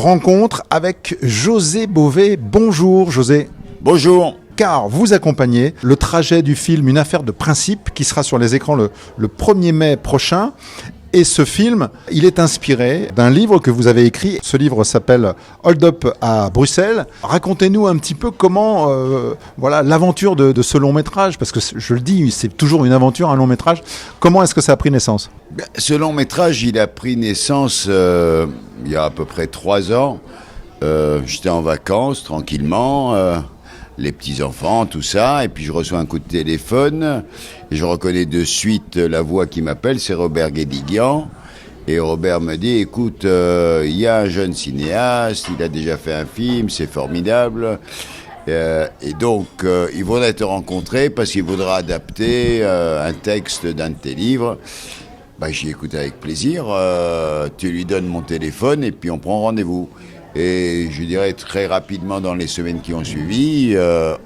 rencontre avec José Bové. Bonjour José. Bonjour. Car vous accompagnez le trajet du film Une affaire de principe qui sera sur les écrans le 1er mai prochain. Et ce film, il est inspiré d'un livre que vous avez écrit. Ce livre s'appelle Hold Up à Bruxelles. Racontez-nous un petit peu comment l'aventure de ce long métrage, parce que je le dis, c'est toujours une aventure, un long métrage. Comment est-ce que ça a pris naissance ? Ce long métrage, il a pris naissance il y a à peu près 3 ans. J'étais en vacances, tranquillement, les petits-enfants, tout ça, et puis je reçois un coup de téléphone, et je reconnais de suite la voix qui m'appelle, c'est Robert Guédiguian, et Robert me dit, écoute, il y a un jeune cinéaste, il a déjà fait un film, c'est formidable, et donc il voudrait te rencontrer parce qu'il voudra adapter un texte d'un de tes livres. J'y écoute avec plaisir, tu lui donnes mon téléphone, et puis on prend rendez-vous. Et je dirais très rapidement, dans les semaines qui ont suivi,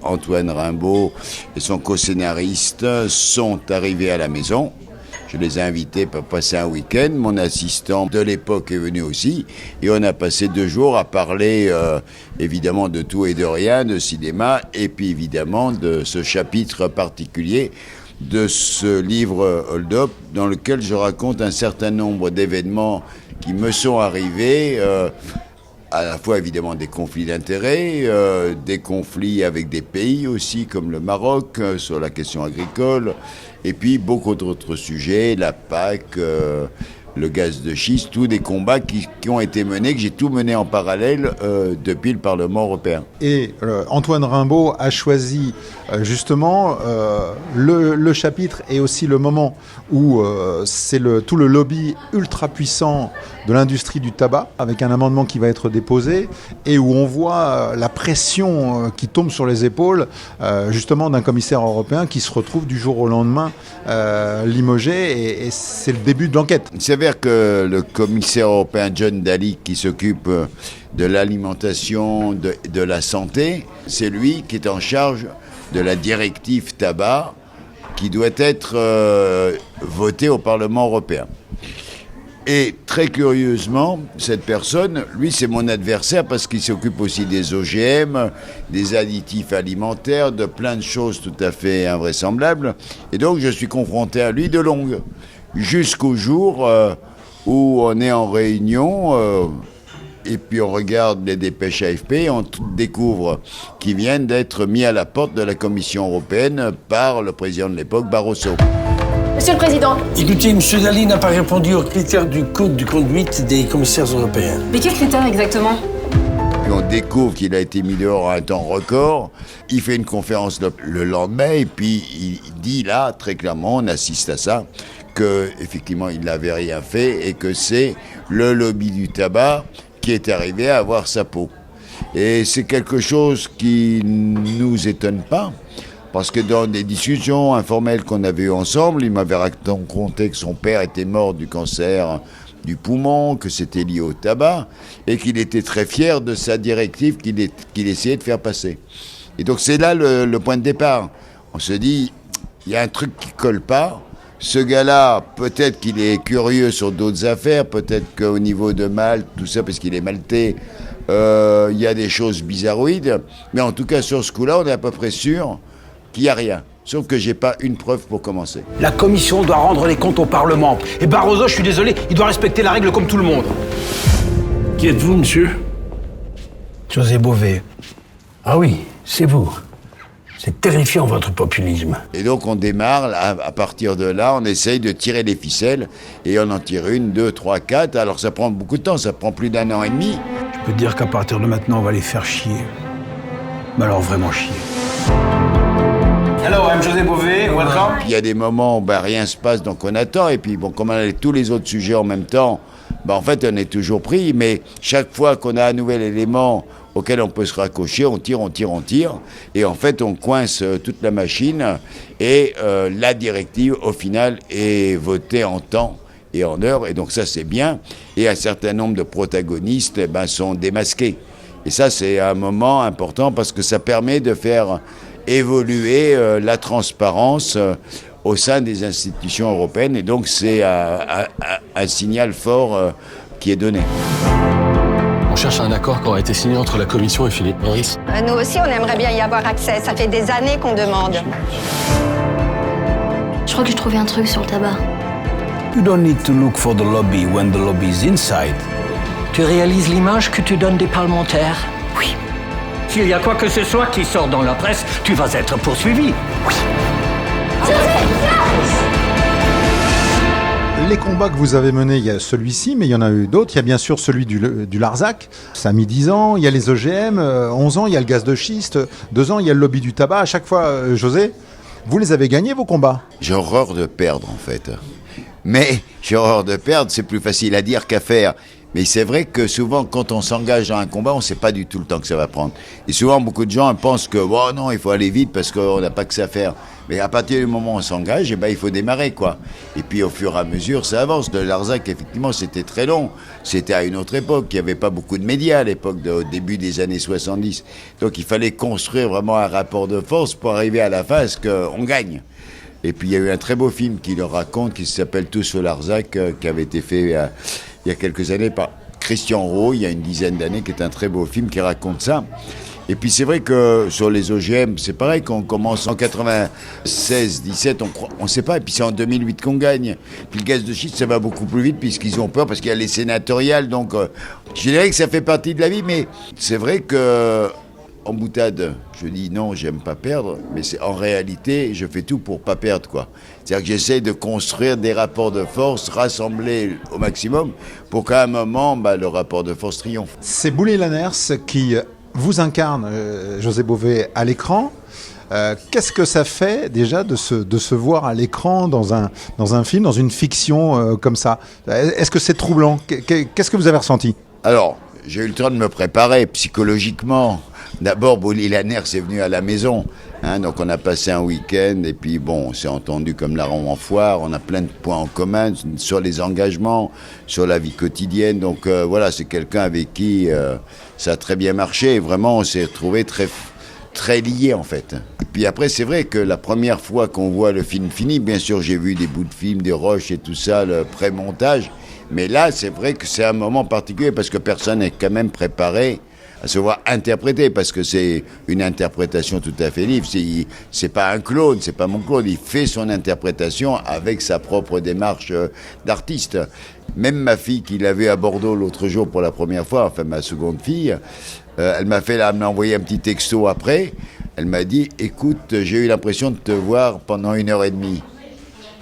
Antoine Rimbaud et son co-scénariste sont arrivés à la maison. Je les ai invités pour passer un week-end. Mon assistant de l'époque est venu aussi. Et on a passé 2 jours à parler évidemment de tout et de rien, de cinéma, et puis évidemment de ce chapitre particulier de ce livre Hold Up, dans lequel je raconte un certain nombre d'événements qui me sont arrivés, à la fois évidemment des conflits d'intérêts, des conflits avec des pays aussi comme le Maroc sur la question agricole, et puis beaucoup d'autres sujets, la PAC, le gaz de schiste, tous des combats qui ont été menés, que j'ai tout mené en parallèle depuis le Parlement européen. Et Antoine Rimbaud a choisi justement le chapitre et aussi le moment où c'est tout le lobby ultra puissant de l'industrie du tabac, avec un amendement qui va être déposé, et où on voit la pression qui tombe sur les épaules justement d'un commissaire européen qui se retrouve du jour au lendemain limogé, et c'est le début de l'enquête. Il s'avère que le commissaire européen John Dalli, qui s'occupe de l'alimentation, de la santé, c'est lui qui est en charge de la directive tabac qui doit être votée au Parlement européen. Et très curieusement, cette personne, lui, c'est mon adversaire parce qu'il s'occupe aussi des OGM, des additifs alimentaires, de plein de choses tout à fait invraisemblables. Et donc, je suis confronté à lui de longue, jusqu'au jour où on est en réunion, et puis on regarde les dépêches AFP, et on découvre qu'ils viennent d'être mis à la porte de la Commission européenne par le président de l'époque, Barroso. Monsieur le Président. Écoutez, M. Dalli n'a pas répondu aux critères du code de conduite des commissaires européens. Mais quels critères exactement ? Puis on découvre qu'il a été mis dehors à un temps record. Il fait une conférence le lendemain, et puis il dit là, très clairement, on assiste à ça, qu'effectivement il n'avait rien fait et que c'est le lobby du tabac qui est arrivé à avoir sa peau. Et c'est quelque chose qui ne nous étonne pas, parce que dans des discussions informelles qu'on avait eues ensemble, il m'avait raconté que son père était mort du cancer du poumon, que c'était lié au tabac, et qu'il était très fier de sa directive qu'il essayait de faire passer. Et donc c'est là le point de départ. On se dit, il y a un truc qui colle pas. Ce gars-là, peut-être qu'il est curieux sur d'autres affaires, peut-être qu'au niveau de Malte, tout ça, parce qu'il est maltais, il y a des choses bizarroïdes. Mais en tout cas, sur ce coup-là, on est à peu près sûr qu'il n'y a rien. Sauf que j'ai pas une preuve pour commencer. La Commission doit rendre les comptes au Parlement. Et Barroso, je suis désolé, il doit respecter la règle comme tout le monde. Qui êtes-vous, monsieur ? José Bové. Ah oui, c'est vous. C'est terrifiant, votre populisme. Et donc on démarre, à partir de là, on essaye de tirer les ficelles, et on en tire 1, 2, 3, 4. Alors ça prend beaucoup de temps, ça prend plus d'1 an et demi. Je peux te dire qu'à partir de maintenant, on va les faire chier. Mais alors vraiment chier. Hello, I'm José Bové, welcome. Il y a des moments où rien se passe, donc on attend, et puis comme on a tous les autres sujets en même temps, en fait on est toujours pris, mais chaque fois qu'on a un nouvel élément auquel on peut se raccrocher, on tire, et en fait on coince toute la machine, et la directive au final est votée en temps et en heure, et donc ça c'est bien, et un certain nombre de protagonistes sont démasqués. Et ça c'est un moment important parce que ça permet de faire évoluer la transparence au sein des institutions européennes, et donc c'est un signal fort qui est donné. cherche un accord qui aura été signé entre la commission et Philippe Maurice. Nous aussi, on aimerait bien y avoir accès. Ça fait des années qu'on demande. Je crois que j'ai trouvé un truc sur le tabac. You don't need to look for the lobby when the lobby is inside. Tu réalises l'image que tu donnes des parlementaires? Oui. S'il y a quoi que ce soit qui sort dans la presse, tu vas être poursuivi. Oui. Les combats que vous avez menés, il y a celui-ci, mais il y en a eu d'autres. Il y a bien sûr celui du Larzac, ça a mis 10 ans. Il y a les OGM, 11 ans. Il y a le gaz de schiste, 2 ans. Il y a le lobby du tabac. À chaque fois, José, vous les avez gagnés, vos combats? J'ai horreur de perdre, en fait. Mais j'ai horreur de perdre, c'est plus facile à dire qu'à faire. Mais c'est vrai que souvent, quand on s'engage dans un combat, on ne sait pas du tout le temps que ça va prendre. Et souvent, beaucoup de gens pensent que oh non, il faut aller vite parce qu'on n'a pas que ça à faire. Mais à partir du moment où on s'engage, il faut démarrer, quoi. Et puis, au fur et à mesure, ça avance. Le Larzac, effectivement, c'était très long. C'était à une autre époque. Il n'y avait pas beaucoup de médias à l'époque, au début des années 70. Donc, il fallait construire vraiment un rapport de force pour arriver à la fin à ce qu'on gagne. Et puis, il y a eu un très beau film qui le raconte, qui s'appelle Tous au Larzac, qui avait été fait il y a quelques années par Christian Rau, il y a une dizaine d'années, qui est un très beau film qui raconte ça. Et puis c'est vrai que sur les OGM, c'est pareil, qu'on commence en 96, 17, on ne sait pas, et puis c'est en 2008 qu'on gagne. Puis le gaz de schiste, ça va beaucoup plus vite, puisqu'ils ont peur, parce qu'il y a les sénatoriales, donc je dirais que ça fait partie de la vie, mais c'est vrai que en boutade, je dis non, j'aime pas perdre, mais en réalité, je fais tout pour pas perdre, quoi. C'est-à-dire que j'essaie de construire des rapports de force, rassembler au maximum, pour qu'à un moment, le rapport de force triomphe. C'est Boulay Lanners qui vous incarne, José Bové, à l'écran. Qu'est-ce que ça fait déjà de se voir à l'écran dans un film, dans une fiction comme ça? Est-ce que c'est troublant? Qu'est-ce que vous avez ressenti? Alors, j'ai eu le temps de me préparer psychologiquement. D'abord, Boulay Lanners est venu à la maison. Donc on a passé un week-end et puis bon, on s'est entendu comme larron en foire. On a plein de points en commun sur les engagements, sur la vie quotidienne. Donc voilà, c'est quelqu'un avec qui ça a très bien marché. Et vraiment, on s'est retrouvés très liés en fait. Puis après, c'est vrai que la première fois qu'on voit le film fini, bien sûr, j'ai vu des bouts de film, des rushs et tout ça, le pré-montage. Mais là, c'est vrai que c'est un moment particulier parce que personne n'est quand même préparé à se voir interpréter, parce que c'est une interprétation tout à fait libre. C'est pas un clone, c'est pas mon clone. Il fait son interprétation avec sa propre démarche d'artiste. Même ma fille, qui l'a vu à Bordeaux l'autre jour pour la première fois, enfin ma seconde fille, elle m'a envoyé un petit texto après. Elle m'a dit, écoute, j'ai eu l'impression de te voir pendant 1h30.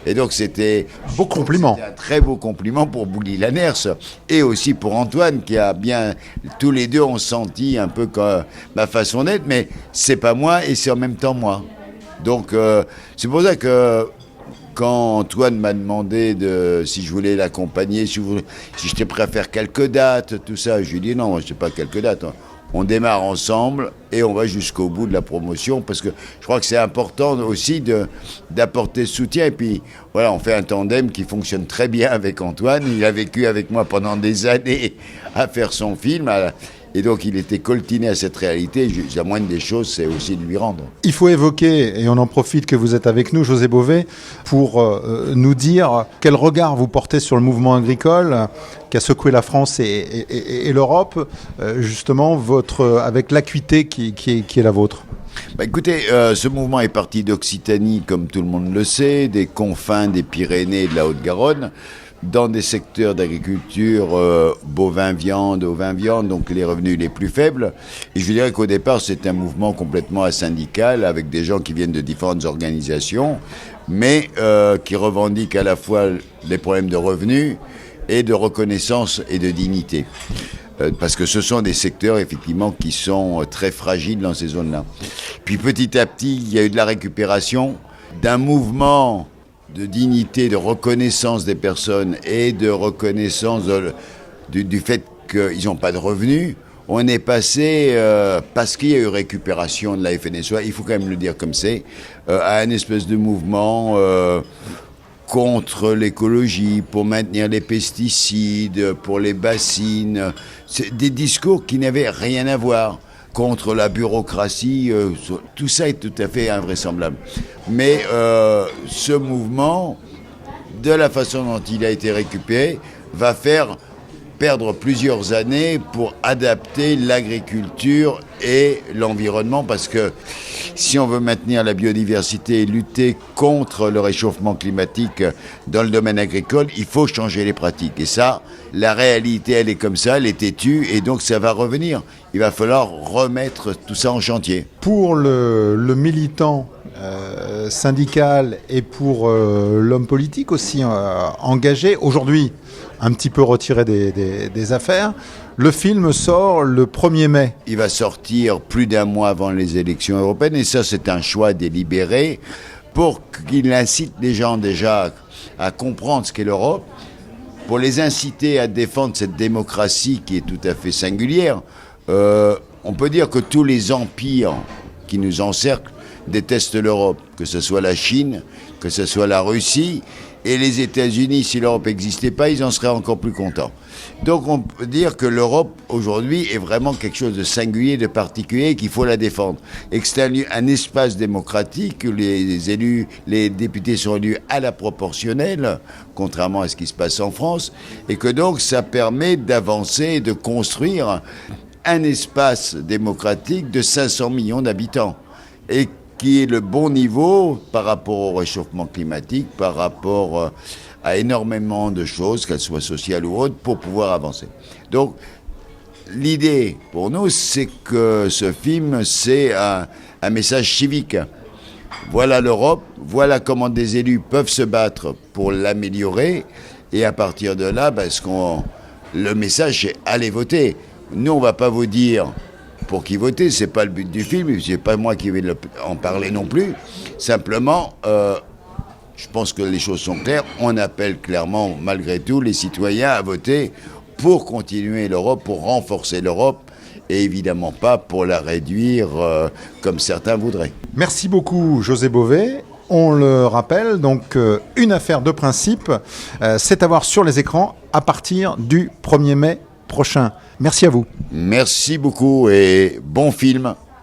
Et donc c'était beau compliment. C'était un très beau compliment pour Boulay Lanners et aussi pour Antoine, qui a bien, tous les deux ont senti un peu comme ma façon d'être, mais c'est pas moi et c'est en même temps moi. Donc c'est pour ça que quand Antoine m'a demandé si je voulais l'accompagner, si j'étais prêt à faire quelques dates, tout ça, je lui ai dit non, je sais pas quelques dates. On démarre ensemble et on va jusqu'au bout de la promotion, parce que je crois que c'est important aussi d'apporter ce soutien. Et puis voilà, on fait un tandem qui fonctionne très bien avec Antoine. Il a vécu avec moi pendant des années à faire son film. Et donc, il était coltiné à cette réalité. La moindre des choses, c'est aussi de lui rendre. Il faut évoquer, et on en profite que vous êtes avec nous, José Bové, pour nous dire quel regard vous portez sur le mouvement agricole qui a secoué la France et l'Europe, justement, avec l'acuité qui est la vôtre. Écoutez, ce mouvement est parti d'Occitanie, comme tout le monde le sait, des confins des Pyrénées et de la Haute-Garonne, dans des secteurs d'agriculture bovin-viande, ovin-viande, donc les revenus les plus faibles. Et je dirais qu'au départ, c'est un mouvement complètement asyndical, avec des gens qui viennent de différentes organisations, mais qui revendiquent à la fois les problèmes de revenus et de reconnaissance et de dignité. Parce que ce sont des secteurs, effectivement, qui sont très fragiles dans ces zones-là. Puis petit à petit, il y a eu de la récupération d'un mouvement de dignité, de reconnaissance des personnes et de reconnaissance du fait qu'ils n'ont pas de revenus. On est passé, parce qu'il y a eu récupération de la FNSEA, il faut quand même le dire comme c'est, à une espèce de mouvement contre l'écologie, pour maintenir les pesticides, pour les bassines. C'est des discours qui n'avaient rien à voir. Contre la bureaucratie, tout ça est tout à fait invraisemblable. Mais ce mouvement, de la façon dont il a été récupéré, va faire perdre plusieurs années pour adapter l'agriculture et l'environnement, parce que si on veut maintenir la biodiversité et lutter contre le réchauffement climatique dans le domaine agricole, il faut changer les pratiques. Et ça, la réalité, elle est comme ça, elle est têtue, et donc ça va revenir. Il va falloir remettre tout ça en chantier. Pour le militant syndical et pour l'homme politique aussi engagé, aujourd'hui un petit peu retiré des affaires, le film sort le 1er mai. Il va sortir plus d'un mois avant les élections européennes, et ça c'est un choix délibéré pour qu'il incite les gens déjà à comprendre ce qu'est l'Europe, pour les inciter à défendre cette démocratie qui est tout à fait singulière. On peut dire que tous les empires qui nous encerclent détestent l'Europe, que ce soit la Chine, que ce soit la Russie, et les États-Unis, si l'Europe n'existait pas, ils en seraient encore plus contents. Donc on peut dire que l'Europe, aujourd'hui, est vraiment quelque chose de singulier, de particulier, et qu'il faut la défendre. Et que c'est un espace démocratique où les députés sont élus à la proportionnelle, contrairement à ce qui se passe en France, et que donc ça permet d'avancer, de construire un espace démocratique de 500 millions d'habitants, et qui est le bon niveau par rapport au réchauffement climatique, par rapport à énormément de choses, qu'elles soient sociales ou autres, pour pouvoir avancer. Donc, l'idée pour nous, c'est que ce film, c'est un message civique. Voilà l'Europe, voilà comment des élus peuvent se battre pour l'améliorer, et à partir de là, le message, c'est allez voter. Nous, on ne va pas vous dire pour qui voter, c'est pas le but du film, c'est pas moi qui vais en parler non plus. Simplement, je pense que les choses sont claires. On appelle clairement, malgré tout, les citoyens à voter pour continuer l'Europe, pour renforcer l'Europe, et évidemment pas pour la réduire comme certains voudraient. Merci beaucoup, José Bové. On le rappelle, donc une affaire de principe, c'est à voir sur les écrans à partir du 1er mai prochain. Merci à vous. Merci beaucoup et bon film.